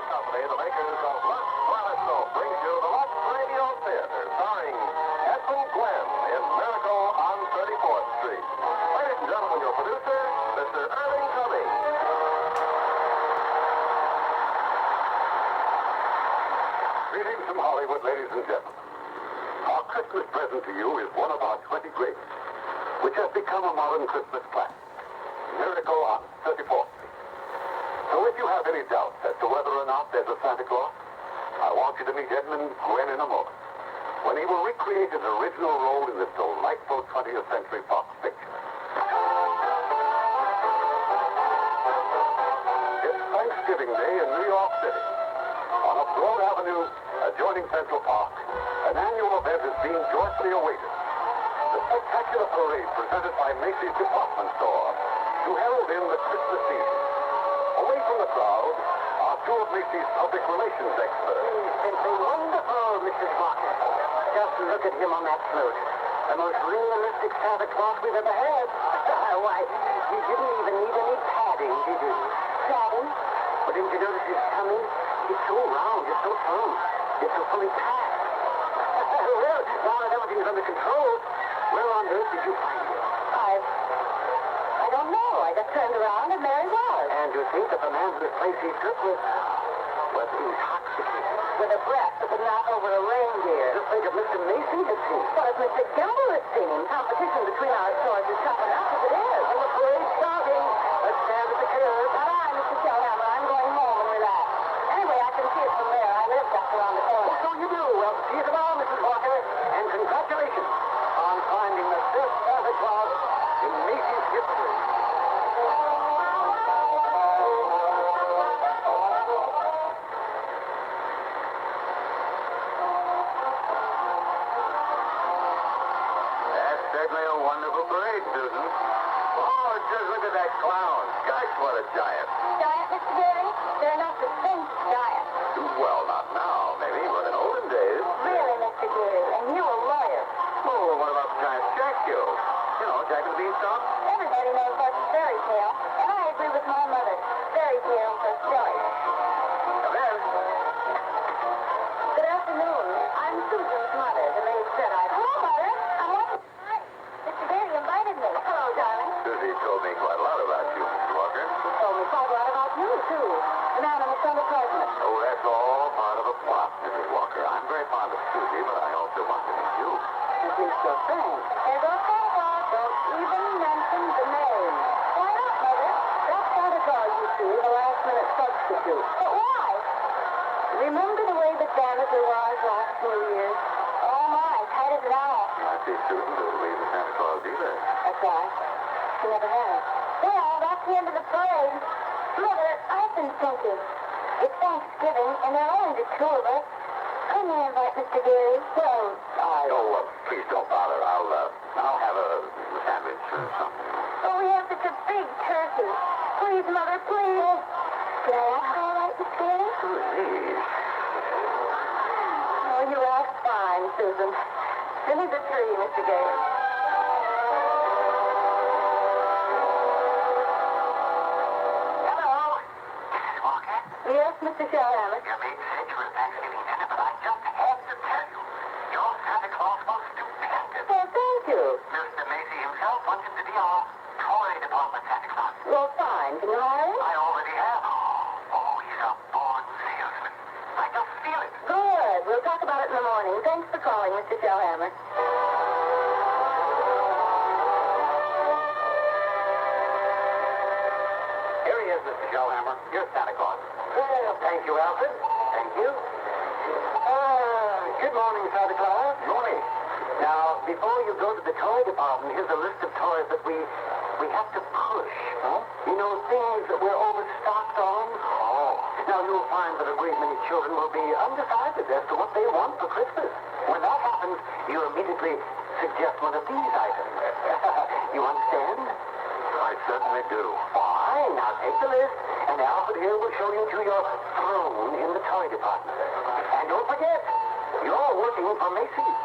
Company, the makers of Lux Telescope, brings you the Lux Radio Theater, starring Edmund Glenn in Miracle on 34th Street. Ladies and gentlemen, your producer, Mr. Irving Cummings. Greetings from Hollywood, ladies and gentlemen. Our Christmas present to you is one of our 20 greats, which has become a modern Christmas classic, Miracle on 34th Street. So if you have any doubts as to whether or not there's a Santa Claus, I want you to meet Edmund Glenn in a moment, when he will recreate his original role in this delightful 20th century Fox picture. It's Thanksgiving Day in New York City. On a broad avenue adjoining Central Park, an annual event is being joyfully awaited. The spectacular parade presented by Macy's department store to herald in the Christmas season. Away from the crowd are two of Macy's public relations experts. He's simply wonderful, Mrs. Walker. Just look at him on that float. The most realistic Santa Claus we've ever had. Why, he didn't even need any padding, did he? Padding? But didn't you notice his tummy? It's so round, it's so firm, it's so fully packed. Well, now that everything's under control, where on earth did you find him? I don't know. I just turned around and there he was. And to think that the man whose place he took was intoxicated. With a breath that would knock over a reindeer. Just think if Mr. Macy had seen him. Well, if Mr. Gimble had seen him, competition between our stores is tough enough as it is. I'm afraid starting. Let's stand at the curb. Bye-bye, Mr. Shellhammer. I'm going home and relax. Anyway, I can see it from there. I live just around the corner. So you do. Well, see you tomorrow, Mrs. Walker. And congratulations on finding the best Santa Claus in Macy's history. That's certainly a wonderful parade, Susan. Oh, just look at that clown. Gosh, what a giant. Giant, Mr. Gary? There are no such things as giants. Well, not now, maybe, but in olden days. Really, Mr. Gary? And you a lawyer? Oh, what about giant Jack Hill? You know, Jack and the Beanstalk? Everybody knows that's a fairy tale. And I agree with my mother. Fairy tales are silly. Come in. Good afternoon. I'm Susan's mother. The maid said I'd... Hello, Mother. I'm welcome. Hi. Mr. Gary invited me. Hello, darling. Susie told me quite a lot about you, Mr. Walker. He told me quite a lot about you, too. The man on the front apartment. Oh, that's all part of the plot, Mrs. Walker. I'm very fond of Susie, but I also want to meet you. This is so frank. There goes Santa Claus. Don't even mention the name. Why not, Mother? That's Santa Claus, you see, the last-minute substitute. But why? Remember the way that Danica was last New Year's? Oh, my, tight as an owl. I see Susan doesn't believe in Santa Claus either. That's right. She never has. Well, that's the end of the parade. Mother, I've been thinking. It's Thanksgiving, and there are only the two of us. Couldn't you invite Mr. Gary? Well, Oh, please don't bother. I'll have a sandwich or something. Oh, we have such a big turkey. Please, Mother, please. Did I ask all right, Mr. Gary? Please. Oh, you asked fine, Susan. Send me the tree, Mr. Gary. Hello, Mrs. Walker. Yes, Mr. Shellhammer. Your maid said you were Thanksgiving dinner, but I just had to tell you. Your Santa Claus was stupendous. Well, thank you. Mr. Macy himself wants him to be our toy department Santa Claus. Well, fine. Can you hire him? I already have. Oh, he's a born salesman. I just feel it. Good. We'll talk about it in the morning. Thanks for calling, Mr. Shellhammer. Here he is, Mr. Shellhammer. Your Santa Claus. Well, thank you, Alfred. Thank you. Good morning, Santa Claus. Morning. Now, before you go to the toy department, here's a list of toys that we have to push. Huh? You know, things that we're overstocked on. Oh. Now, you'll find that a great many children will be undecided as to what they want for Christmas. When that happens, you immediately suggest one of these items. You understand? I certainly do. Fine. Now, take the list, and Alfred here will show you to your throne in the toy department. And don't forget, you're working for Macy's.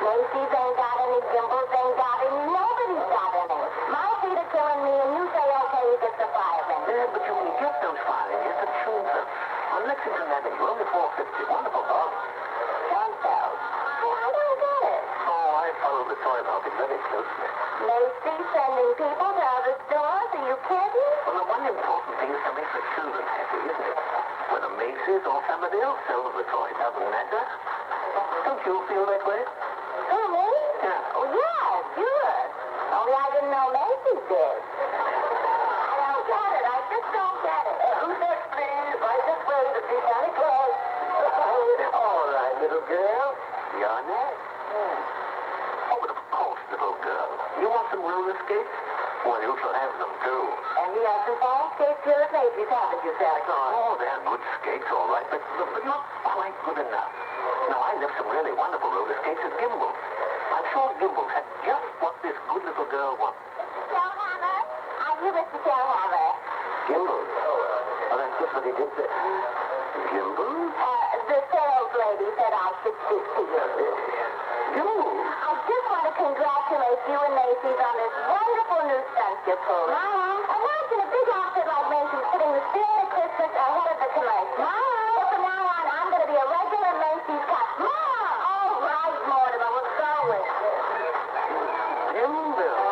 Macy's ain't got any, Gimbel's ain't got any, nobody's got any. My feet are killing me, and you say, okay, you get the fireman. Yeah, but you can get those filing. It's a Chunza. On Lexington Avenue, only $4.50. Wonderful dog. Cancel. I don't get it. Oh, I follow the toy market very closely. Macy's sending people to other stores? Are you kidding? Well, the one important thing is to make the children happy, isn't it? Whether Macy's or somebody else sells the toy, doesn't matter. Don't you feel that way? Who, me? Yeah. Oh, yeah, sure. Only I didn't know Macy's did. I don't get it. I just don't get it. Who's next, please? Right this way to see Santa Claus. All right, little girl. You're next. Oh, but of course, little girl. You want some roller skates? Well, you shall have them, too. And you have some fall skates here at Macy's, haven't you, Santa Claus? Oh, they're good skates, all right, but not quite good enough. Now, I left some really wonderful roller skates at Gimbel's. I'm sure Gimbel's had just what this good little girl wants. Shellhammer? I'm here, Mr. Shellhammer. Gimbel's? Oh, that's just what he did there. Gimbel's? The sales lady said I should speak to you. Gimbel's? I just want to congratulate you and Macy's on this wonderful new stunt you pulled. Mom, imagine a big outfit like Macy's putting the spirit of Christmas ahead of the commercial. Mom, so from now on, I'm going to be a regular Macy's customer. Mom! All right, Mortimer, we'll go with it. Gimbel's?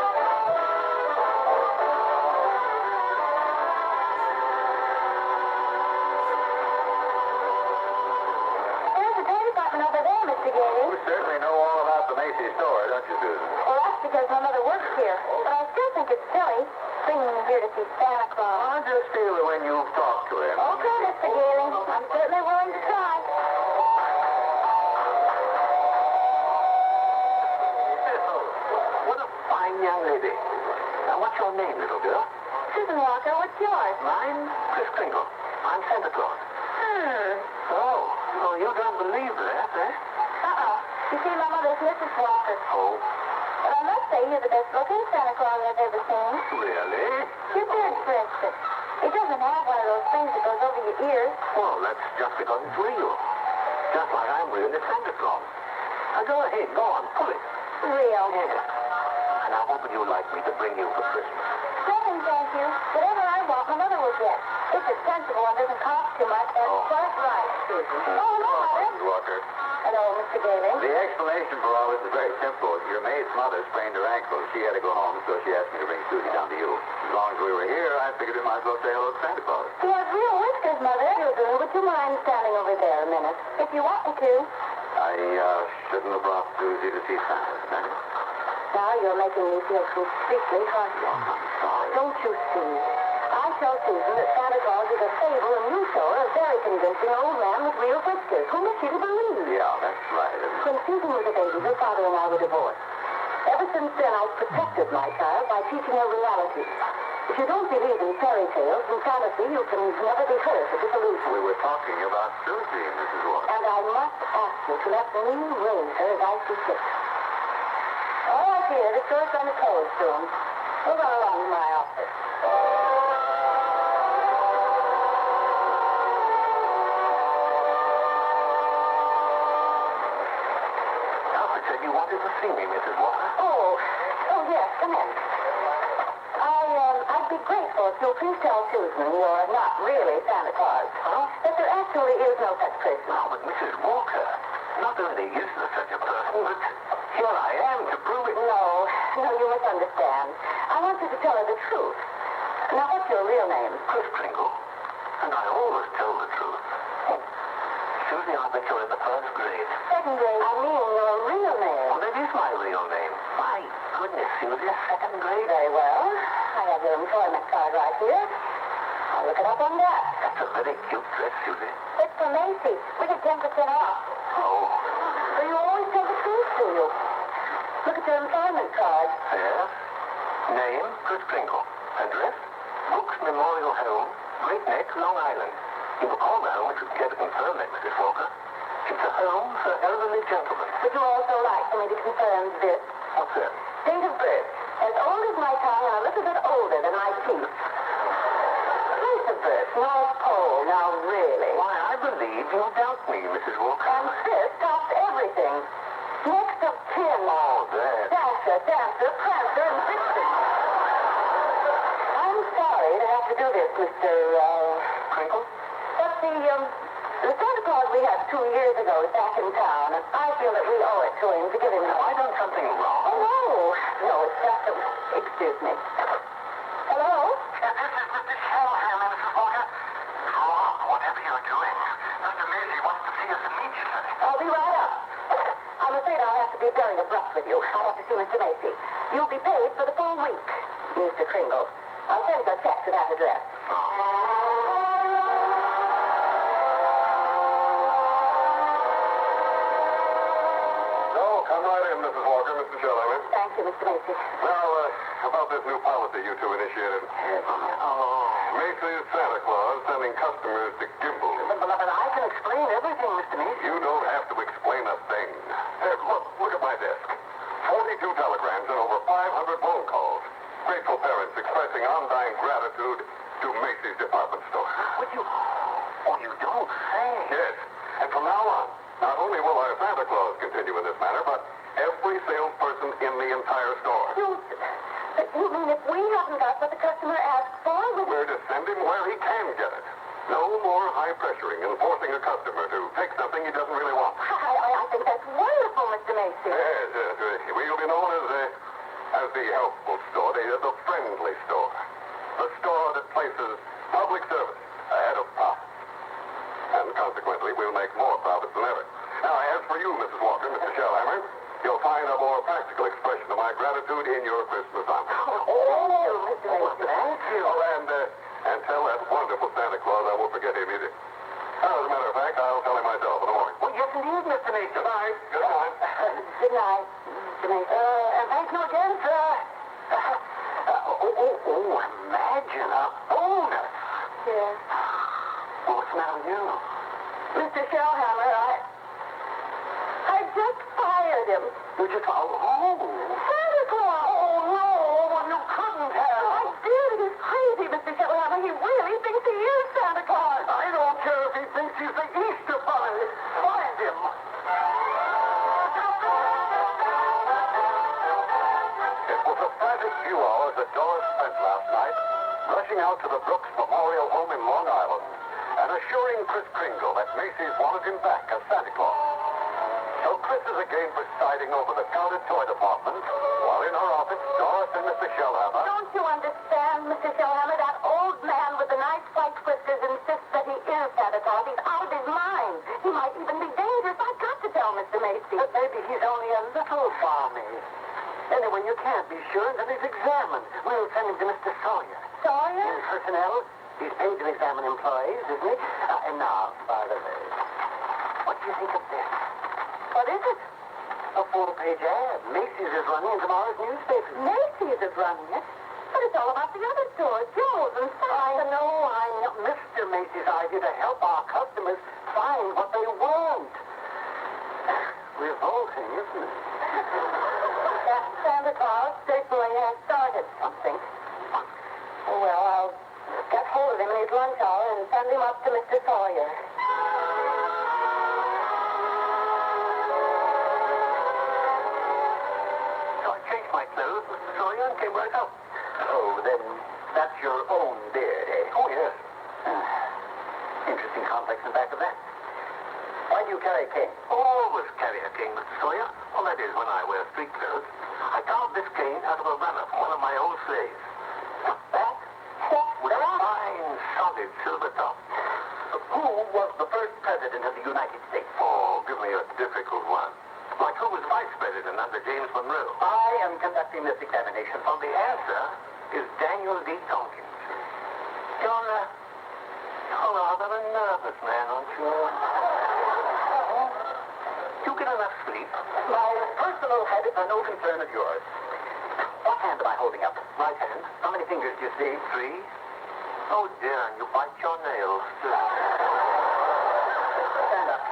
There's the toy department over there, Mr. Gailey. You certainly know all about the Macy's store, don't you, Susan? Well, that's because my mother works here. But I still think it's silly bringing me here to see Santa Claus. I'll just feel it when you've talked to him. Okay, Mr. Gailey. I'm certainly willing to try. What a fine young lady. Now, what's your name, little girl? Susan Walker, what's yours? Mine? Chris Kringle. I'm Santa Claus. Oh, well, you don't believe that, eh? You see, my mother's Mrs. Walker. Oh, But I must say you're the best looking Santa Claus I've ever seen. really? Your beard, for instance. It doesn't have one of those things that goes over your ears. Well, that's just because it's real. Just like I'm real as Santa Claus. Now, go ahead, go on, pull it. Real. Yeah. And I'm hoping you'd like me to bring you for Christmas. Nothing, thank you. Whatever I want, my mother will get. It's a sensible one, doesn't cost too much. That's quite right, Susan. Oh, no, Mother. Mrs. Walker. Hello, Mr. Gailey. The explanation for all this is very simple. Your maid's mother sprained her ankle. She had to go home, so she asked me to bring Susie down to you. As long as we were here, I figured we might as well say hello to Santa Claus. He has real whiskers, Mother. Susan, would you mind standing over there a minute? If you want me to. I shouldn't have brought Susie to see Santa, eh? Now you're making me feel completely heartless. I'm sorry. Don't you see? I tell Susan that Santa Claus is a fable, and you show her a very convincing old man with real whiskers. Whom is she to believe? Yeah, that's right. When Susan was a baby, her father and I were divorced. Ever since then, I've protected my child by teaching her reality. If you don't believe in fairy tales and fantasy, you can never be hurt or disillusioned. We were talking about Susie, Mrs. Walker. And I must ask you to let me raise her as I see fit. Oh, dear, the store's going to close soon. We'll run along to my office. Alfred said you wanted to see me, Mrs. Walker. Oh, yes, come in. I'd be grateful if you'll please tell Susan you're not really Santa Claus. Huh? That there actually is no such person. No, but Mrs. Walker, not only is there such a person, but here I am to prove it. No, you misunderstand. I want you to tell her the truth. Now, what's your real name? Chris Kringle, and I always tell the truth. Susie, I bet you're in the first grade. Second grade. I mean your real name. Oh, that is my real name. My goodness, Susie, second grade? Very well. I have your employment card right here. I'll look it up on that. That's a very cute dress, Susie. It's from Macy's. We get 10% off. Oh, So you always tell the truth, do you? Look at your employment card. yes. Name, Chris Kringle. Address, Brooks Memorial Home, Great Neck, Long Island. You will call the home if you care to confirm that, Mrs. Walker. It's a home for elderly gentlemen. Would you also like for me to confirm this? What's that? Date of birth. As old as my tongue and a little bit older than my teeth. Place of birth. North Pole. Now, really. Why, I believe you doubt me, Mrs. Walker. And this tops everything. Next of kin. singer, dancer, prancer, and vixen. I'm sorry to have to do this, Mr. Crinkle? But the Santa Claus we had 2 years ago is back in town, and I feel that we owe it to him to give him Have I done something wrong? Oh, no. No, it's just excuse me. Hello? This is Mr. Shellhammer, Mrs. Walker. Oh, whatever you're doing, Mr. Macy wants to see us immediately. I'll be right up. I'm afraid I'll have to be very abrupt with you. I'll have to see Mr. Macy. You'll be paid for the full week, Mr. Kringle. I'll send you a check to that address. Come right in, Mrs. Walker, Mr. Shellhammer. Thank you, Mr. Macy. Now, about this new policy you two initiated. Macy's Santa Claus sending customers to Gimbal. But I can explain everything, Mr. Macy. You don't have to explain a thing. Hey, look at my desk. 42 telegrams and over 500 phone calls. Grateful parents expressing undying gratitude to Macy's department store. Would you? Oh, you don't say. Yes, and from now on, not only will our Santa Claus continue in this manner, but every salesperson in the entire store. You mean if we haven't got what the customer asked for, We're to send him where he can get it. No more high pressuring and forcing a customer to take something he doesn't really want. I think that's wonderful, Mr. Macy. Yes, we'll be known as the helpful store, the friendly store. The store that places public service ahead of profit. And consequently, we'll make more profits than ever. Now, as for you, Mrs. Walker, Mr. Shellhammer, you'll find a more practical expression of my gratitude in your Christmas envelope. Oh, Mr. Macy. Thank you. And tell that wonderful Santa Claus I won't forget him either. As a matter of fact, I'll tell him myself in the morning. Well, yes, indeed, Mr. Macy. Good night. Good night. Good night, Mr. Macy. And thank you again, sir. Imagine a bonus. Yes. What's the matter with you? Mr. Shellhammer, I just fired him. You just, Santa Claus! Oh, no, you couldn't have. I did. He's crazy, Mr. Shellhammer. He really thinks he is Santa Claus. I don't care if he thinks he's the Easter Bunny. Find him. It was a frantic few hours that Doris spent last night rushing out to the Brooks Memorial Home in Long Island and assuring Kris Kringle that Macy's wanted him back as Santa Claus. So Kris is again presiding over the counted toy department, while in her office, Doris and Mr. Shellhammer. Don't you understand, Mr. Shellhammer? That old man with the nice white whiskers insists that he is Santa Claus. He's out of his mind. He might even be dangerous. I've got to tell Mr. Macy. But maybe he's only a little balmy. Anyway, you can't be sure until he's examined. We'll send him to Mr. Sawyer. Sawyer? In personnel. He's paid to examine employees, isn't he? And now, by the way, what do you think of this? What is it? A full-page ad. Macy's is running in tomorrow's newspaper. Macy's is running it. But it's all about the other stores, Joe's and I know. Mr. Macy's idea to help our customers find what they want. Revolting, isn't it? That Santa Claus certainly has started something. Well, I'll get hold of him in his lunch hour and send him up to Mr. Sawyer. So I changed my clothes, Mr. Sawyer, and came right up. Oh, then that's your own beard, eh? Oh, yes. Interesting complex in back of that. Why do you carry a cane? Always carry a cane, Mr. Sawyer. Well, that is when I wear street clothes. I carved this cane out of a runner from one of my old slaves. That? With a fine, solid silver top. Who was the first president of the United States? Oh, give me a difficult one. Like who was vice president under James Monroe? I am conducting this examination. Well, the answer is Daniel D. Tompkins. You're rather a nervous man, aren't you? You get enough sleep. My personal habits are no concern of yours. What hand am I holding up? Right hand. How many fingers do you see? 3. Oh, dear, and you bite your nails. Stand up.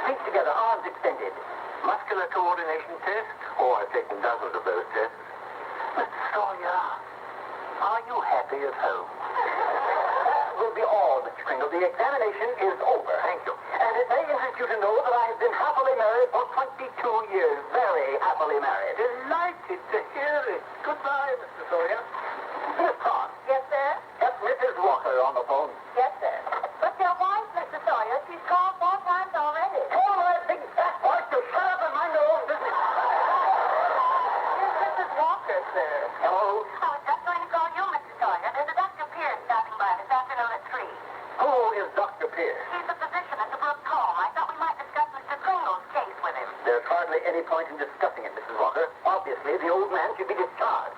Feet together, arms extended. Muscular coordination test? Oh, I've taken dozens of those tests. Mr. Sawyer, are you happy at home? That will be all, Mr. Kringle. The examination is over. Thank you. And it may interest you to know that I have been happily married for 22 years. Very happily married. Delighted. delighted to hear it. Goodbye, Mr. Sawyer. Miss Todd, Yes, sir? get Mrs. Walker on the phone. Yes, sir. But your wife, Mr. Sawyer, she's called 4 times already. Tell that big fat boy to shut up and mind her own business. Here's Mrs. Walker, sir. Hello? I was just going to call you, Mr. Sawyer. There's a Dr. Pierce stopping by this afternoon at 3. Who is Dr. Pierce? He's the physician at the Brooks home. I thought we might discuss Mr. Kringle's case with him. There's hardly any point in discussing it, Mrs. Walker. Obviously, the old man should be discharged.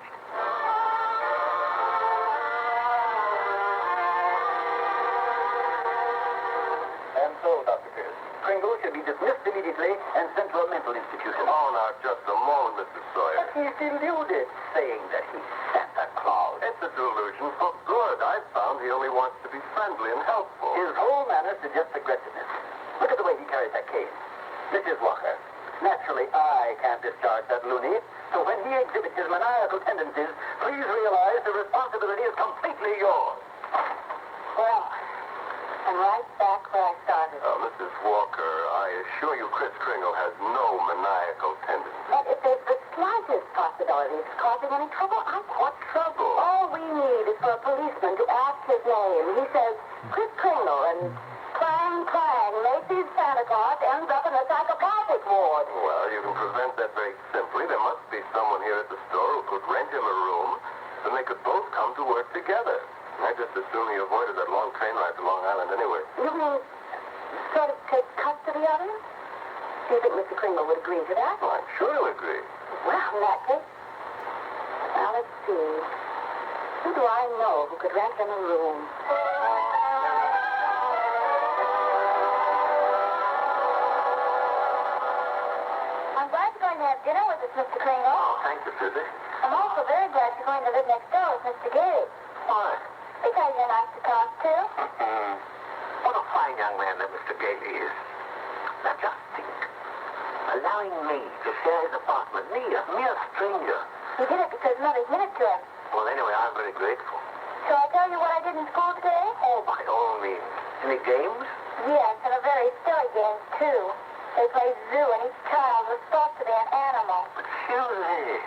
And so, Dr. Pierce, Kringle should be dismissed immediately and sent to a mental institution. Oh, now, just a moment, Mr. Sawyer. But he's deluded, saying that he's Santa Claus. It's a delusion for good. I've found he only wants to be friendly and helpful. His whole manner suggests aggressiveness. Look at the way he carries that cane. Mrs. Walker, naturally I can't discharge that loony, so when he exhibits his maniacal tendencies, please realize the responsibility is completely yours. Well, I'm right back where I started. Mrs. Walker, I assure you Chris Kringle has no maniacal tendency. But if there's the slightest possibility of causing any trouble, What trouble? all we need is for a policeman to ask his name. He says, Chris Kringle, and clang, clang, Macy's Santa Claus ends up in the psychopathic ward. Well, you can prevent that very simply. There must be someone here at the store who could rent him a room, then they could both come to work together. I just assume he avoided that long train ride to Long Island anyway. You mean sort of take custody of him? Do you think Mr. Kringle would agree to that? Well, I'm sure he'll agree. Well, in that case, now let's see. Who do I know who could rent him a room? I'm glad you're going to have dinner with us, Mr. Kringle. Oh, thank you, Susie. I'm also very glad you're going to live next door with Mr. Gage. Why? Because you're nice to talk to. What a fine young man that Mr. Gailey is. Now just think. Allowing me to share his apartment, me, a mere stranger. He did it because Mother hid it to him. Well, anyway, I'm very grateful. Shall I tell you what I did in school today? Oh, by all means. Any games? Yes, and a very silly game, too. They played zoo, and each child was supposed to be an animal. But surely,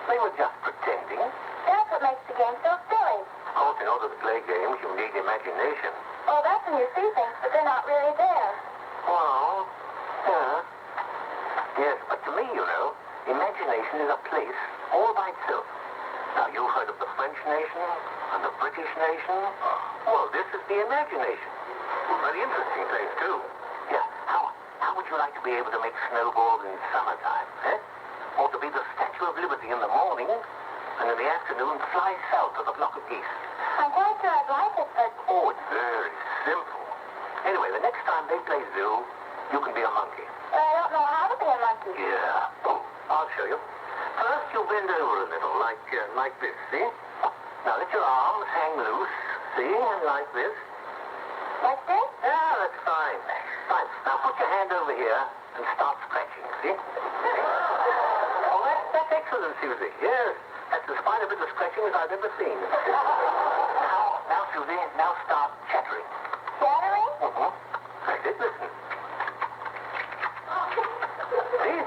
they were just pretending. That's what makes the game so silly. Of course, in order to play games, you need imagination. Oh, that's when you see things, but they're not really there. Well, yeah. Yes, but to me, you know, imagination is a place all by itself. Now, you've heard of the French nation and the British nation? Well, this is the imagination. Very interesting place, too. Yeah, how would you like to be able to make snowballs in summertime, eh? Or to be the Statue of Liberty in the morning, and in the afternoon fly south of a flock of geese? I'm quite sure I'd like it, but... Oh, it's very simple. Anyway, the next time they play zoo, you can be a monkey. I don't know how to be a monkey. Yeah. Oh, I'll show you. First, you bend over a little, like this, see? Now, let your arms hang loose, see? And like this. Like this? Yeah, that's fine. Fine. Now, put your hand over here and start stretching, see? Oh, that's excellent, Susie. Yes. That's as fine a bit of stretching as I've ever seen. Now, Susie, now start chattering. Chattering? That's it, listen. See?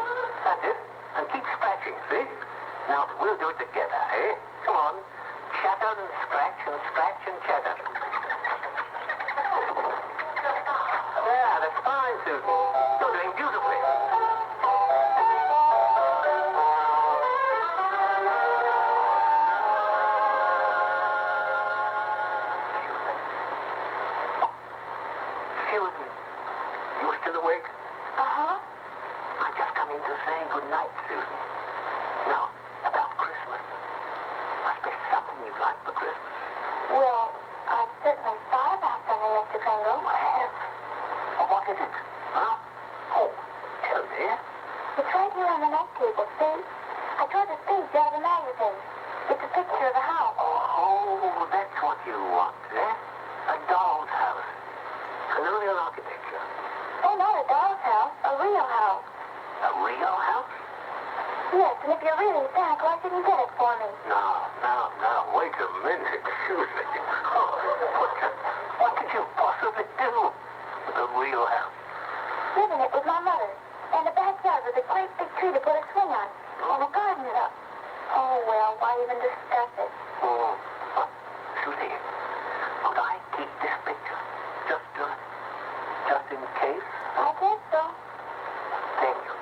That's it. And keep scratching, see? Now, we'll do it together, eh? Come on. Chatter and scratch and scratch and chatter. Yeah, that's fine, Susan. You're doing beautifully. Susan, you still awake? Uh-huh. I just come in to say good night, Susan. Now, about Christmas. Must be something you'd like for Christmas. Well, I've certainly thought about something, Mr. Kringle. Well, what is it? Huh? Oh, tell me. It's right here on the night table, see? I tore this page out of a magazine. It's a picture of a house. Oh, that's what you want, eh? A doll's house. Colonial architecture. Oh, not a doll's house, a real house. A real house? Yes, and if you're really Santa Claus, you can get it for me. Now, wait a minute. Excuse me. Oh, what could you possibly do with a real house? Live in it with my mother. And a backyard with a great big tree to put a swing on. And a garden up. Why even discuss it? Oh, Susie, could I keep this picture? Just in case? I guess so. Thank you.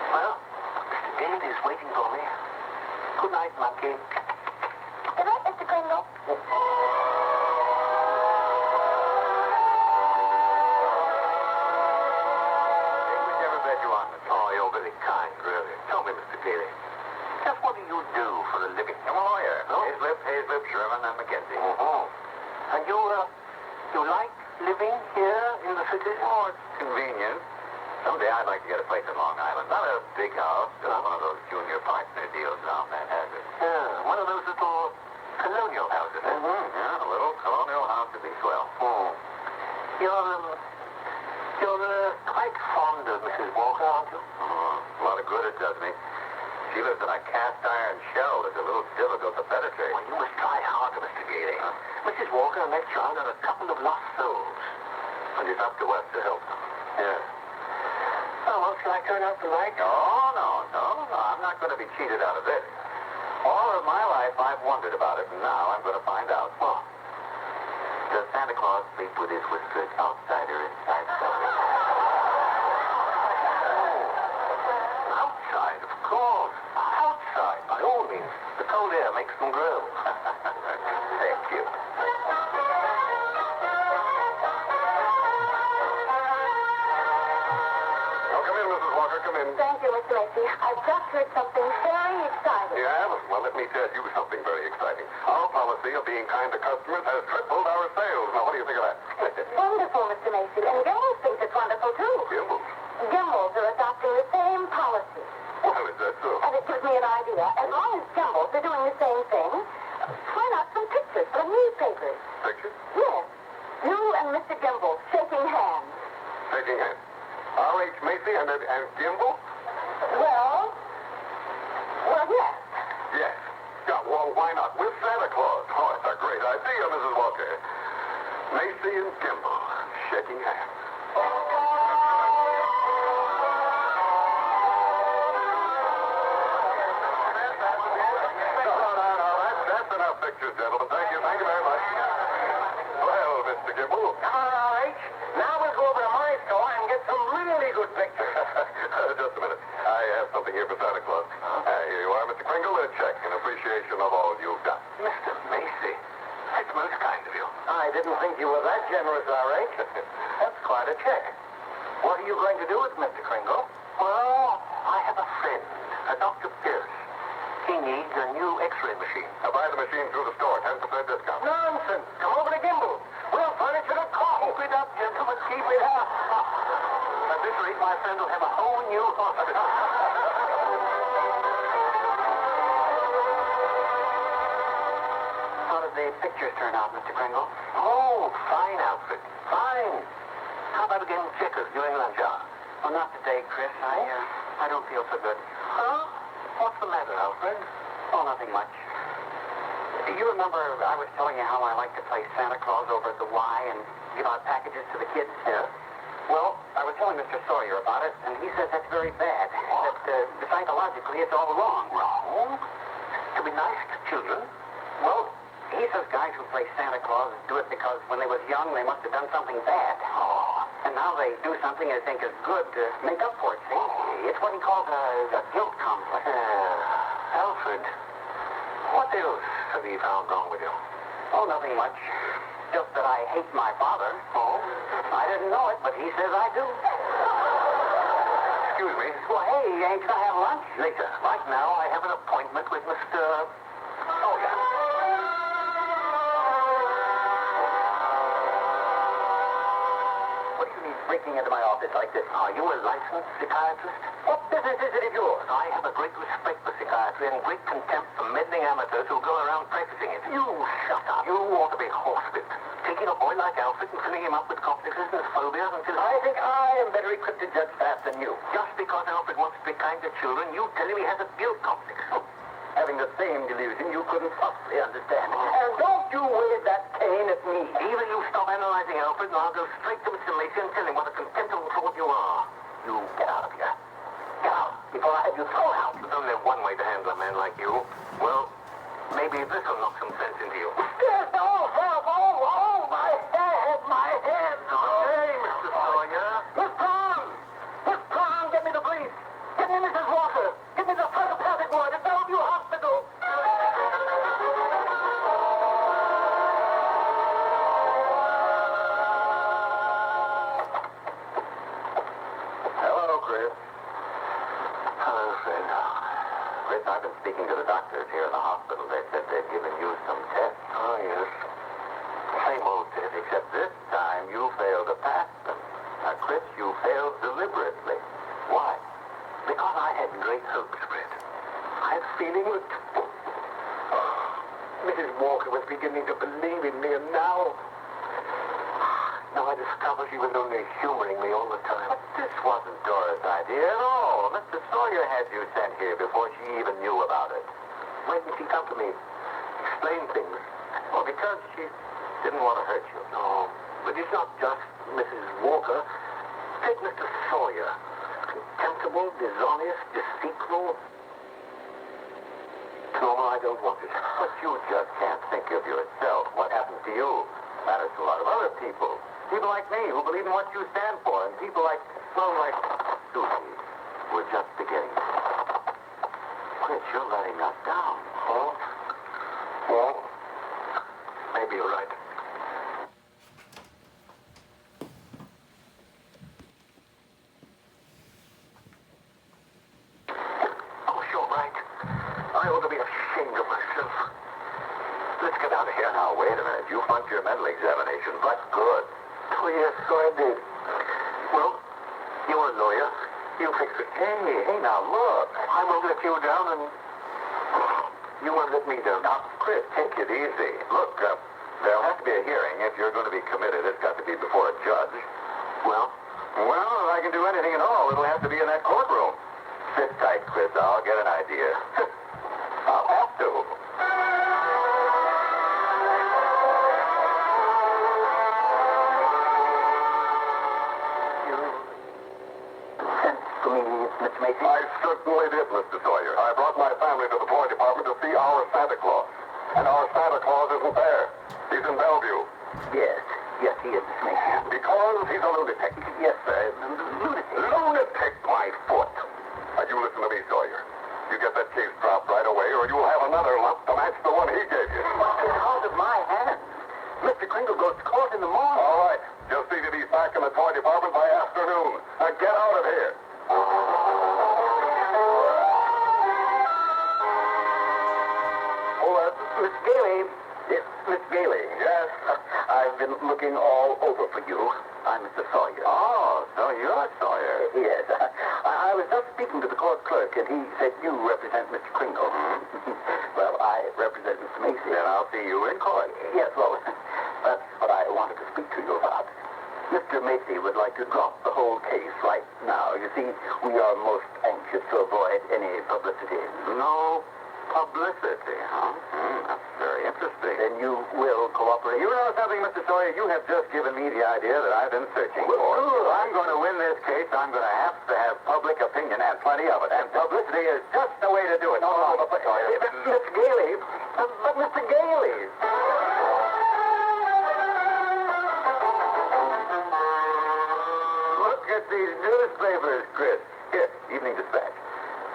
Well, Mr. Dale is waiting for me. Good night, Monkey. Good night, Mr. Kringle. Oh, you're very kind, really. Tell me, Mr. Daly, just what do you do for a living? I'm a lawyer. Oh? Hayslip, Sherman, and Mackenzie. And you like living here in the city? Oh, it's convenient. Someday I'd like to get a place in Long Island. Not a big house, just one of those junior partner deals around Manhattan. Yeah, one of those little colonial houses. Yeah, a little colonial house would be swell. You're quite fond of Mrs. Walker, aren't you? A lot of good it does me. She lives in a cast iron shell that's a little difficult to penetrate. Well, you must try harder, Mr. Gailey. Mrs. Walker met John and a couple of lost souls. And it's up to us to help them. Yeah. Oh, well, shall I turn out the light? No. I'm not going to be cheated out of this. All of my life I've wondered about it, and now I'm going to find out. Well, does Santa Claus sleep with his whiskered outsider inside the building? Outside, of course. Outside, by all means. The cold air makes them grow. Thank you. Come in, Mrs. Walker. Come in. Thank you, Mr. Macy. I've just heard something very exciting. Yeah? Well, let me tell you something very exciting. Our policy of being kind to customers has tripled our sales. Now, what do you think of that? Wonderful, Mr. Macy. And Gimbals thinks it's wonderful, too. Gimbals? Gimbals are adopting the same policy. Well, is that so? And it gives me an idea. As long as Gimbals are doing the same thing, why not some pictures for the newspapers? Pictures? Yes. You and Mr. Gimbal shaking hands. Shaking hands. R.H. Macy and Gimbal? Well, yes. Yes. Yeah, well, why not? With Santa Claus. Oh, it's a great idea, Mrs. Walker. Macy and Gimbal shaking hands. That's enough pictures, gentlemen. Thank you very much. Well, Mr. Gimbal. All right. Now we'll go over to my store and get some really good pictures. Just a minute. I have something here for Santa Claus. Here you are, Mr. Kringle, a check in appreciation of all you've done. Mr. Macy, that's most kind of you. I didn't think you were that generous, all right. That's quite a check. What are you going to do with Mr. Kringle? Well, I have a friend, a Dr. Pierce. He needs a new x-ray machine. I'll buy the machine through the store, 10% discount. Nonsense. Come over to Gimbal. We'll furnish it a car. Keep it up, gentlemen. Keep it up. At this rate, my friend will have a whole new hospital. How did the pictures turn out, Mr. Kringle? Oh, fine outfit. Fine. How about again checkers during lunch hour? Well, not today, Chris. I don't feel so good. Huh? What's the matter, Alfred? Oh, nothing much. Do you remember I was telling you how I like to play Santa Claus over at the Y and give out packages to the kids? Yeah. Well, I was telling Mr. Sawyer about it, and he says that's very bad. That psychologically it's all wrong. Wrong? To be nice to children? Well, he says guys who play Santa Claus do it because when they was young they must have done something bad. Oh. And now they do something they think is good to make up for it, see? It's what he calls a guilt complex. Alfred, what else have you found wrong with you? Oh, nothing much. Just that I hate my father. Oh? I didn't know it, but he says I do. Excuse me. Well, hey, ain't gonna have lunch? Later. Right now, I have an appointment with Mr. Oh, yeah. What do you mean breaking into my office like this? Are you a licensed psychiatrist? What business is it of yours? I have a great respect for psychiatry and great contempt for meddling amateurs who go around practicing it. You shut up. You ought to be horsewhipped. Taking a boy like Alfred and filling him up with complexes and phobias until... I think I am better equipped to judge that than you. Just because Alfred wants to be kind to children, you tell him he has a guilt complex. Having the same delusion you couldn't possibly understand. And don't you wave that cane at me. Either you stop analyzing Alfred and I'll go straight to Mr. Macy and tell him what a contemptible fraud you are. You get out of here. Get out before I have you the throat out. There's only one way to handle a man like you. Well, maybe this will knock some sense into you. Yes, my head, my head. Hey, Mr. Sawyer. Miss Brown, get me the police. Get me Mrs. Walker. Get me the psychopathic ward at Bellevue Hospital. Hello, Chris. Hello, Fred. Chris, I've been speaking to the doctors here in the hospital. They said they'd given you some tests. Oh, yes. Same old test, except this time you failed to pass them. Now, Chris, you failed deliberately. Why? Because I had great hopes, Fred. I had a feeling that Mrs. Walker was beginning to believe in me, and now I discovered she was only humoring me all the time. But this wasn't Dora's idea at all. Mr. Sawyer had you sent here before she even knew about it. Why didn't she come to me, explain things? Well, because she didn't want to hurt you. No, but it's not just Mrs. Walker. Take Mr. Sawyer. Contemptible, dishonest, deceitful. No, I don't want it. But you just can't think of yourself. What happened to you matters to a lot of other people. People like me who believe in what you stand for, and people like Susie, who are just beginning. Quit, you're letting us down. Huh? Well, maybe you're right. Oh, you're right. I ought to be ashamed of myself. Let's get out of here now. Wait a minute. You flunked your mental examination, but good. Oh, yes, so I did. Well, you're a lawyer. You fix it. Hey, now, look. I won't let you down, and you won't let me down. Now, Chris, take it easy. Look, there'll have to be a hearing. If you're going to be committed, it's got to be before a judge. Well, if I can do anything at all, it'll have to be in that courtroom. Sit tight, Chris. I'll get an idea. I'll have to. Mr. Macy? I certainly did, Mr. Sawyer. I brought my family to the toy department to see our Santa Claus. And our Santa Claus isn't there. He's in Bellevue. Yes, he is, Mr. Macy. Because he's a lunatic. Yes, lunatic. Lunatic, my foot. Now, you listen to me, Sawyer. You get that case dropped right away, or you'll have another lump to match the one he gave you. Because of my hand. Mr. Kringle goes to court in the morning. All right. Just see that he's back in the toy department by afternoon. Now, get out of here. Miss Gailey. Yes, Miss Gailey. Yes? I've been looking all over for you. I'm Mr. Sawyer. Oh, so you're Sawyer. Yes. I was just speaking to the court clerk, and he said you represent Mr. Kringle. Well, I represent Mr. Macy. Then I'll see you in court. Yes, well, that's what I wanted to speak to you about. Mr. Macy would like to drop the whole case right now. You see, we are most anxious to avoid any publicity. No publicity, huh? That's very interesting. Then you will cooperate. You know something, Mr. Sawyer? You have just given me the idea that I've been searching for. I'm going to win this case. I'm going to have public opinion, and plenty of it. And publicity is just the way to do it. Miss Gailey. But Mr. Gailey. Look at these newspapers, Chris. Here, Evening Dispatch.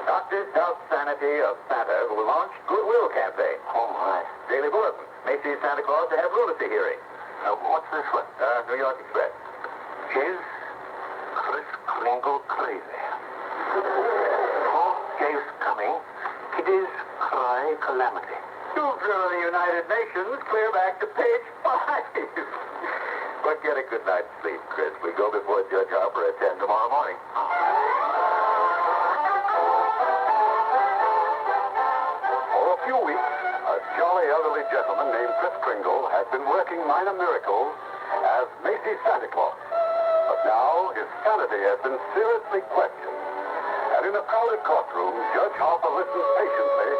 Doctors doubt sanity of Santa who launched Goodwill campaign. Oh, my. Daily Bulletin. Macy's Santa Claus to have lunacy hearing. What's this one? New York Express. Is Chris Kringle crazy? Fourth case coming. It is high calamity. You've driven the United Nations clear back to page 5. But get a good night's sleep, Chris. We go before Judge Harper at 10 tomorrow morning. For a few weeks, a jolly elderly gentleman named Chris Kringle had been working minor miracles as Macy's Santa Claus. But now his sanity has been seriously questioned. And in a crowded courtroom, Judge Harper listens patiently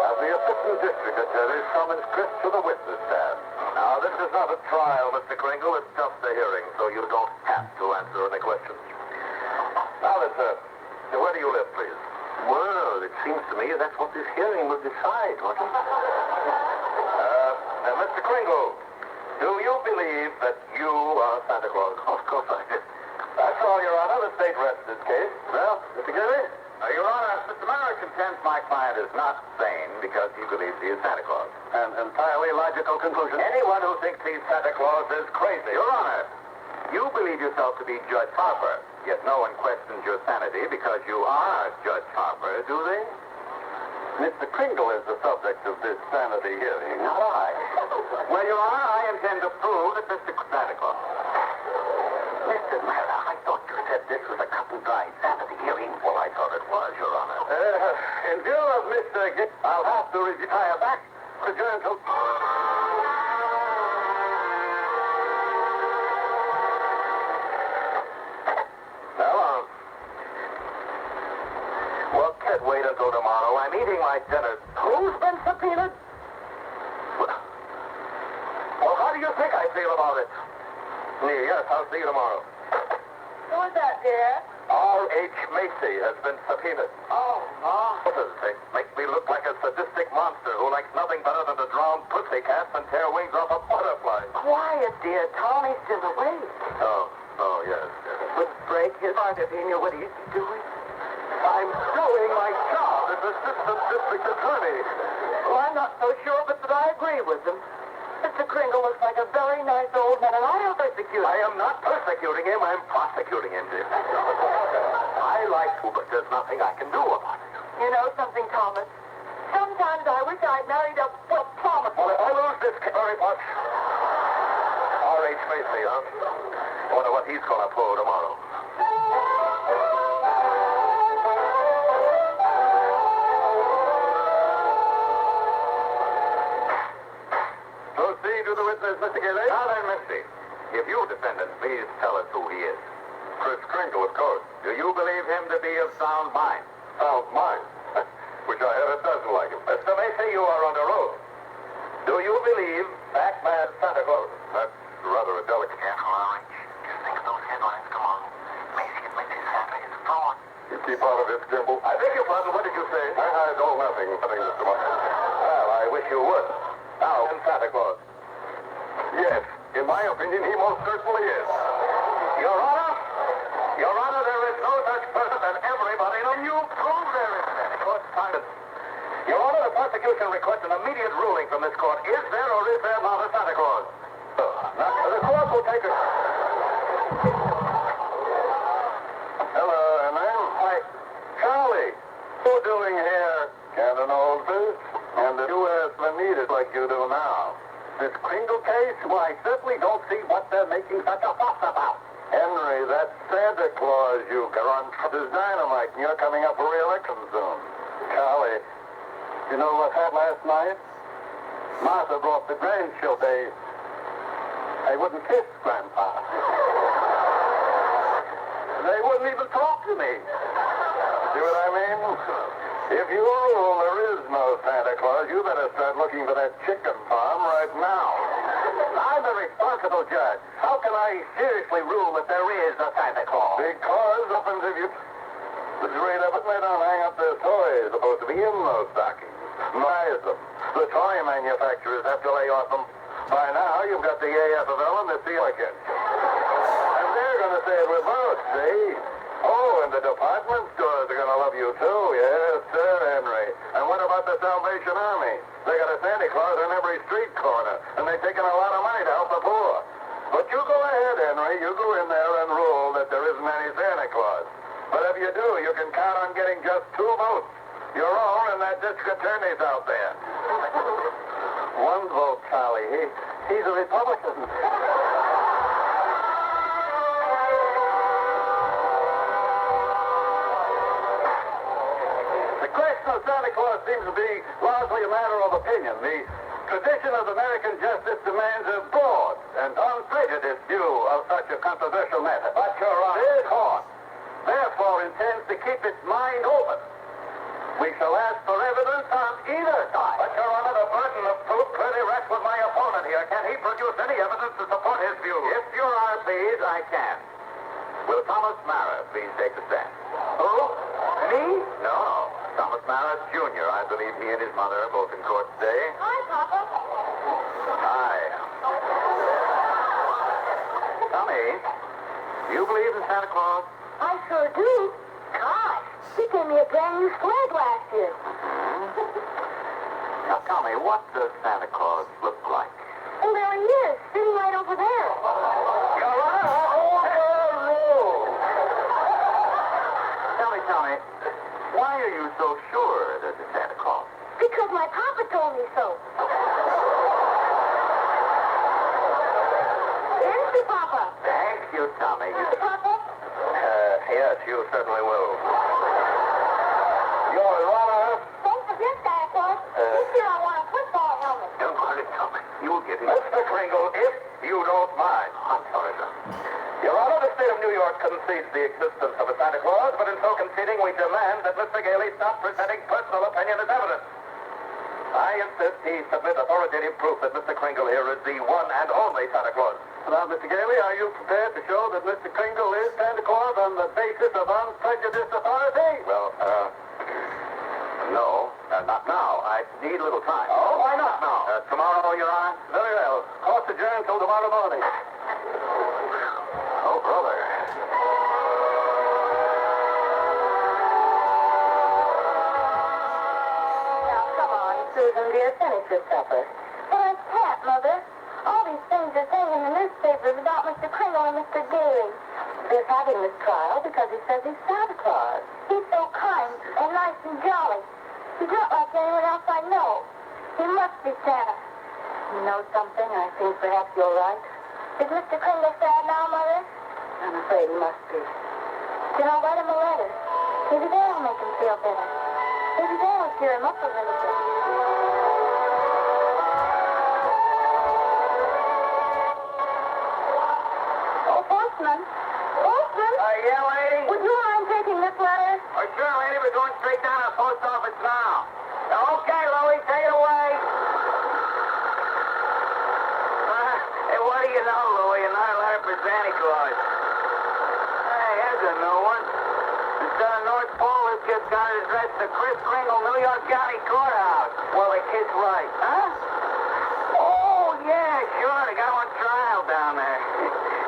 as the assistant district attorney summons Chris to the witness stand. Now, this is not a trial, Mr. Kringle. It's just a hearing, so you don't have to answer any questions. Now, where do you live, please? Well, it seems to me that's what this hearing will decide, won't it? Mr. Kringle, do you believe that you are Santa Claus? Of course I do. That's all, Your Honor. The state rests this case. Well, Mr. Gilly? Your Honor, Mr. Merrick contends my client is not sane because he believes he is Santa Claus. An entirely logical conclusion. Anyone who thinks he's Santa Claus is crazy. Your Honor, you believe yourself to be Judge Harper, yet no one questions your sanity because you are Judge Harper, do they? Mr. Kringle is the subject of this sanity hearing, not I. Well, Your Honor, I intend to prove that Mr. Santa Claus. Mr. Merrick, I thought you said this was a cut-and-dry sanity hearing. Well, I thought it was, Your Honor. In view of Mr. I'll have to retire back to Journal. Well, can't wait until tomorrow. I'm eating my dinner. Who's been subpoenaed? Well, how do you think I feel about it? Yes, I'll see you tomorrow. Who is that, dear? R.H. Macy has been subpoenaed. Oh, Ma. They make me look like a sadistic monster who likes nothing better than to drown pussycats and tear wings off a butterfly. Quiet, dear. Tommy's still awake. Oh, yes. It would break his heart if he knew what he's doing. I'm doing my job as assistant district attorney. Well, I'm not so sure, but that I agree with him. Mr. Kringle looks like a very nice old man, and I don't persecute him. I am not persecuting him. I'm prosecuting him, dear. I like to, but there's nothing I can do about it. You know something, Thomas? Sometimes I wish I'd married a promise. Well, if I lose this very much, R.H. Macy, huh? I wonder what he's going to pull tomorrow. Proceed to the witness, Mr. Gilly. Now then, Misty, if you, defendant, please tell us who he is. Chris Kringle, of course. Do you believe him to be of sound mind? Sound mind? Wish I had a dozen like him. Mr. Macy, you are under oath. Do you believe that man Santa Claus? That's rather a delicate... Careful, Orange. Just think of those headlines. Come on. Macy admits his Santa is a fraud. You keep out of it, Jimbo. I beg your pardon. What did you say? I don't nothing, Mr. Martin. Well, I wish you would. Now, Santa Claus. Yes, in my opinion, he most certainly is. Your Honor, there is no such person as everybody knows. You prove there is any. Your Honor, the prosecution requests an immediate ruling from this court. Is there or is there not a Santa Claus? The court will take it. Hello, Emma. Hi. Charlie, what are you doing here? Canton old fish? And the U.S. need it like you do now. This Kringle case? Well, I certainly don't see what they're making such a fuss about. Henry, that's Santa Claus you are on top of dynamite, and you're coming up for re-election soon. Charlie, you know what happened last night? Martha brought the grandchildren. They wouldn't kiss Grandpa. They wouldn't even talk to me. See what I mean? If you rule there is no Santa Claus, you better start looking for that chicken farm right now. I'm a responsible judge. How can I seriously rule that there is a Santa Claus? Because, happens if you... The jury definitely don't hang up their toys supposed to be in those stockings. Buys them. The toy manufacturers have to lay off them. By now, you've got the AFL and the silicon. And they're going to say it with both, see? Oh, and the department stores are going to love you, too. Yes, sir, Henry. And what about the Salvation Army? They got a Santa Claus on every street corner, and they're taking a lot of money to help the poor. But you go ahead, Henry. You go in there and rule that there isn't any Santa Claus. But if you do, you can count on getting just 2 votes. Your own and that district attorney's out there. 1 vote, Charlie. He's a Republican. The question of Santa Claus seems to be largely a matter of opinion. The tradition of American justice demands a broad and unprejudiced view of such a controversial matter. But Your Honor, this court therefore intends to keep its mind open. We shall ask for evidence on either side. But, Your Honor, the burden of proof clearly rests with my opponent here. Can he produce any evidence to support his view? If Your Honor please, I can. Will Thomas Mara please take the stand? Who? Me? No. Jr. I believe he and his mother are both in court today. Hi, Papa. Hi. Tommy, do you believe in Santa Claus? I sure do. Gosh, he gave me a brand new sled last year. Now, Tommy, what does Santa Claus look like? Oh, there he is, sitting right over there. Your Honor, overruled. Tell me, Tommy, why are you so sure there's a Santa Claus? Because my papa told me so. Here's the Papa. Thank you, Tommy. Papa? Yes, you certainly will. Your Honor. Don't forget, Santa Claus. This year I want a football helmet. Don't worry, Tommy. You'll get it. Mr. Kringle, if you don't mind. I'm sorry, sir. Your Honor, the state of New York concedes the existence of a Santa Claus, but in so conceding, we demand that Mr. Gailey stop presenting personal opinion as evidence. I insist he submit authoritative proof that Mr. Kringle here is the one and only Santa Claus. Now, Mr. Gailey, are you prepared to show that Mr. Kringle is Santa Claus on the basis of unprejudiced authority? Well, no, not now. I need a little time. Oh, why not now? Tomorrow, Your Honor? Very well. Court's adjourned till tomorrow morning. Oh, brother. Now, come on, Susan, dear, finish your supper. But I can't, Mother. All these things are saying in the newspapers about Mr. Kringle and Mr. Gailey. They're having this trial because he says he's Santa Claus. He's so kind and nice and jolly. He's not like anyone else I know. He must be Santa. You know something? I think perhaps you're right. Is Mr. Kringle sad now, Mother? I'm afraid he must be. Then I'll write him a letter. Maybe that'll make him feel better. Maybe that'll cheer him up a little bit. Oh, postman. Postman? Yeah, lady? Would you mind taking this letter? Oh, sure, lady. We're going straight down to the post office now. Okay, Louie, take it away. Hey, what do you know, Louie? Another letter for Santa Claus. Hey, here's a new one. Instead of North Pole, this kid's got his address to Chris Kringle, New York County Courthouse. Well, the kid's right. Huh? Oh, yeah, sure. They got him on trial down there.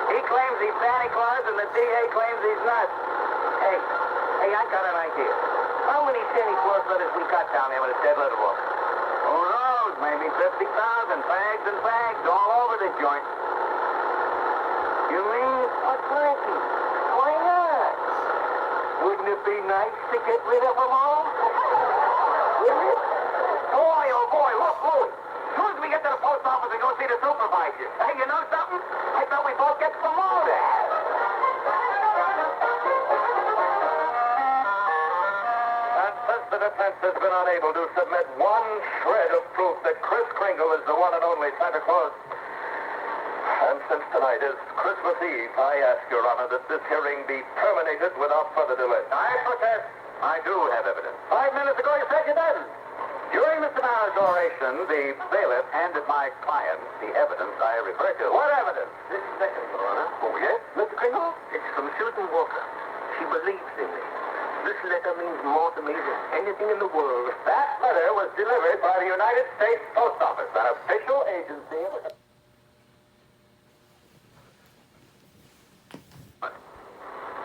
He claims he's Santa Claus, and the DA claims he's nuts. Hey, I got an idea. How many Santa Claus letters we got down there with a dead letter book? Who knows? Maybe 50,000. Bags and bags all over the joint. You mean? What's working? Why not? Wouldn't it be nice to get rid of them all? Wouldn't it? Boy, oh boy, look, Louie. As soon as we get to the post office and go see the supervisor. Hey, you know something? I thought we both get promoted. And since the defense has been unable to submit one shred of proof that Chris Kringle is the one and only Santa Claus, and since tonight is Christmas Eve, I ask Your Honor that this hearing be terminated without further delay. I protest. I do have evidence. 5 minutes ago you said you didn't. During Mr. Mayor's oration, the bailiff handed my client the evidence I refer to. What evidence? This second, Your Honor. Oh, yes, Mr. Kringle? It's from Susan Walker. She believes in me. This letter means more to me than anything in the world. That letter was delivered by the United States Post Office, an official agency of the...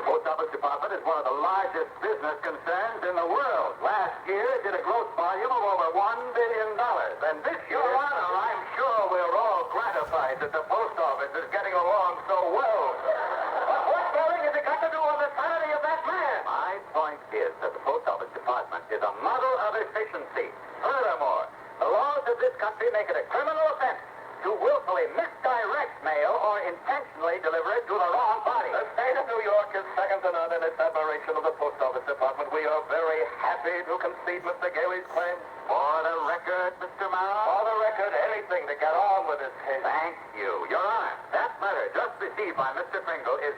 Post Office Department is one of the largest business concerns in the world. Last year, it did a gross volume of over $1 billion. And this year... Your Honor, I'm sure we're all gratified that the Post Office is getting along so well. But what bearing has it got to do with the sanity of that man? My point is that the Post Office Department is a model of efficiency. Furthermore, the laws of this country make it a criminal offense to willfully misdirect mail or intentionally deliver it to the wrong body. The state of New York is second to none in its admiration of the Post Office Department. We are very happy to concede Mr. Gailey's claim. For the record, Mr. Mara? For the record, anything to get on with this case. Thank you. Your Honor, that letter just received by Mr. Kringle is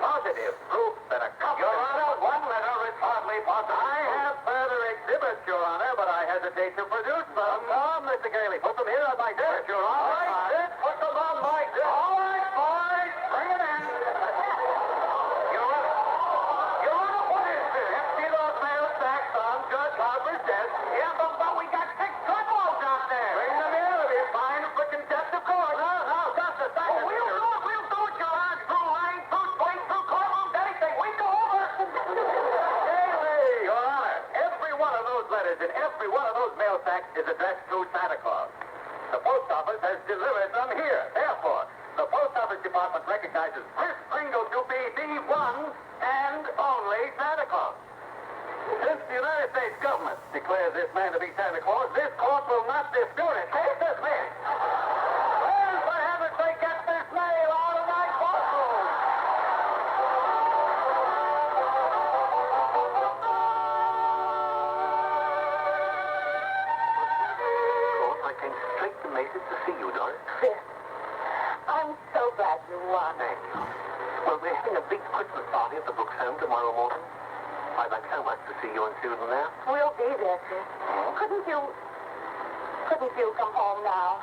positive proof that a copy... Your Honor, one letter is hardly possible. I have further exhibits, Your Honor, but I hesitate to produce them. Come, Mr. Gailey, put them here on my desk, Your Honor. All right, put them on my desk. All right, boys, bring it in. Your Honor, what is this? Empty those mail sacks on Judge Harper's desk. cassette is addressed to Santa Claus. The post office has delivered them here. Therefore, the post office department recognizes Kris Kringle to be the one and only Santa Claus. Since the United States government declares this man to be Santa Claus, this court will not dispute it. Take this man. Well, for heaven's sake, get this nail out of my courtroom. I came straight to Macy's to see you, Doris. Chris, I'm so glad you won. Thank you. Well, we're having a big Christmas party at the Brooks home tomorrow morning. I'd like so much to see you and Susan there. We'll be there, Chris. Couldn't you come home now?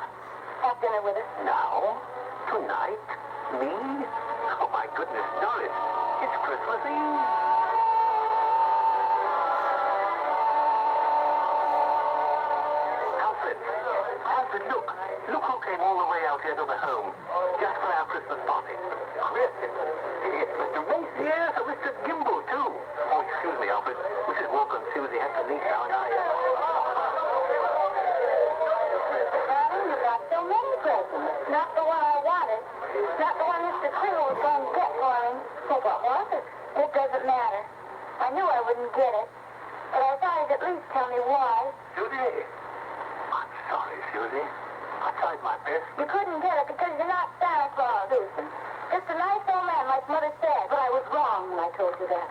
Have dinner with us? Now? Tonight? Me? Oh, my goodness, Doris. It's Christmas Eve. Alfred, look. Look who came all the way out here to the home. Just for our Christmas party. Chris, it's Mr. Macy. Yes, and Mr. Gimble, too. Oh, excuse me, Alfred. Mrs. Walker and Susie have to leave now, and You got so many presents. Not the one I wanted. Not the one Mr. Kringle was going to get for me. So what was it? It doesn't matter. I knew I wouldn't get it. But I thought he'd at least tell me why. Susie. I'm sorry, Susie. I tried my best. You couldn't get it because you're not Santa Claus, Susan. Just a nice old man like Mother said. But I was wrong when I told you that.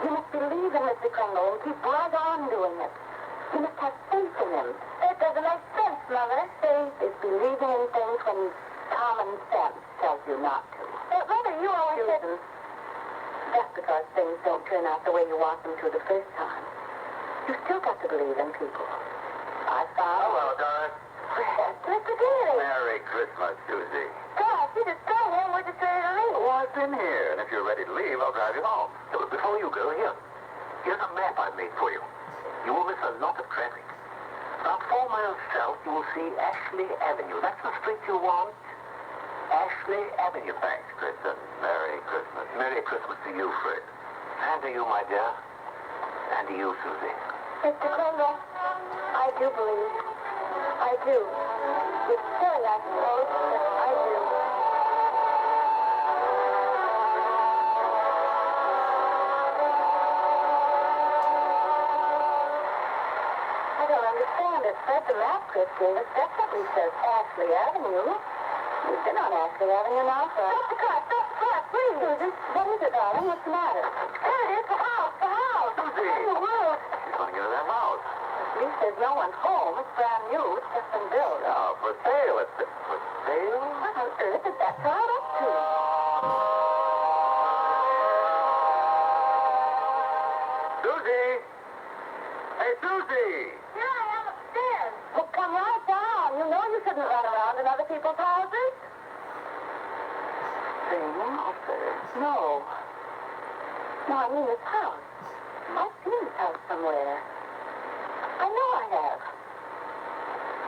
You must believe in Mr. Kringle and keep right on doing it. You must have faith in him. It doesn't make sense, Mother. Faith is believing in things when common sense tells you not to. But Mother, you always said... Just because things don't turn out the way you want them to the first time, you still got to believe in people. I found... Hello, Doris. Mr. Daly. Merry Christmas, Susie. Gosh, you just got here and we're just ready to leave. Oh, I've been here, and if you're ready to leave, I'll drive you home. So before you go, here's a map I've made for you. You will miss a lot of traffic. About 4 miles south, you will see Ashley Avenue. That's the street you want. Ashley Avenue. Thanks, Chris, and Merry Christmas. Merry Christmas to you, Fred. And to you, my dear. And to you, Susie. Mr. Kringle, I do believe. I do. It's silly, I suppose, but I do. I don't understand it. Fred, the map Chris gave us definitely says Ashley Avenue. We've been on Ashley Avenue now, Fred. Stop the car, please. Susan, what is it, darling? What's the matter? There it is, the house. Susie! What in the world? She's going into that house. At least there's no one home. It's brand new. It's just been built. Now, for sale. It's for sale? What on earth is that tied up to? Susie! Hey, Susie! Here I am upstairs. Well, come right down. You know you shouldn't run around in other people's houses. No. No, I mean this house. I've seen this house somewhere. I know I have.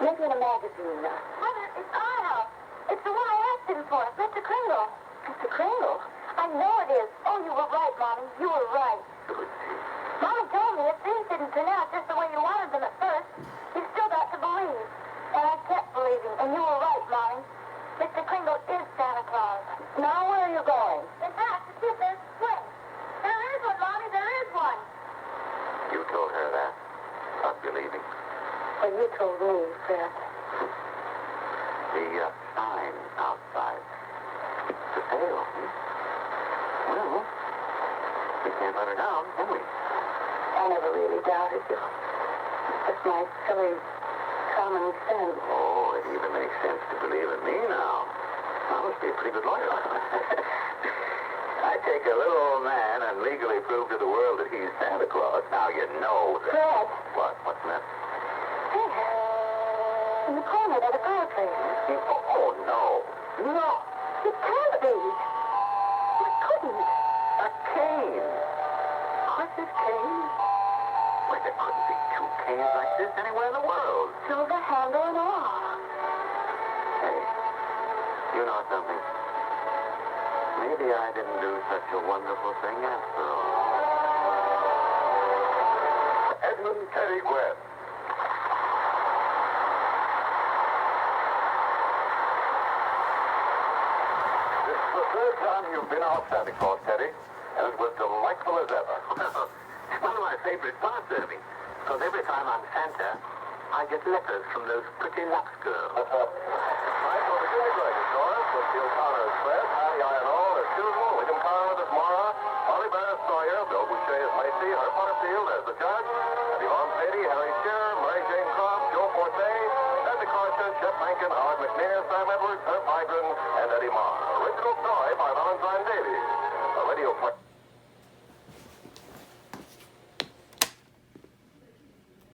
Maybe in a magazine. Mother, it's our house. It's the one I asked him for. Mr. Kringle. Mr. Kringle? I know it is. Oh, you were right, Mommy. You were right. Mommy told me if things didn't turn out just the way you wanted them at first, you still got to believe. And I kept believing. And you were right, Mommy. Mr. Kringle is Santa Claus. Now where are you going? In fact, to see if there's a swing. There is one, Mommy. There is one. You told her that. Not believing. Well, you told me, Fred. The sign outside. For sale. Well, we can't let her down, can we? I never really doubted you. It's my silly common sense. Oh, it even makes sense to believe in me now. I must be a pretty good lawyer. I take a little old man and legally prove to the world that he's Santa Claus. Now you know that... Fred. What? What's that? There. In the corner by the fireplace. Oh, no. No. It can't be. It couldn't. A cane. Chris's cane? Why, there couldn't be two canes like this anywhere in the world. Silver handle and all. Hey, you know something? Maybe I didn't do such a wonderful thing after all. Edmund Terry Webb. You've been our Santa Claus, Teddy, and it was delightful as ever. It's one of my favorite parts, Irving, because every time I'm Santa, I get letters from those pretty Lux girls. Right, well, the kindergarten, Doris, with Bill Connor as Fred, Patty Iannall as Susan, William Carl as Mara, Polly Bear as Sawyer, Bill Boucher as Macy, Herb Butterfield as the judge, and Yvonne Sadie, Harry Shearer, Mary Jane Croft, Joe Forte, Sandy Carson, Chet Mencken, Howard McNair, Sam Edwards, Herb Vigran, and Eddie Marr. Original story by Valentine Davies. A radio play.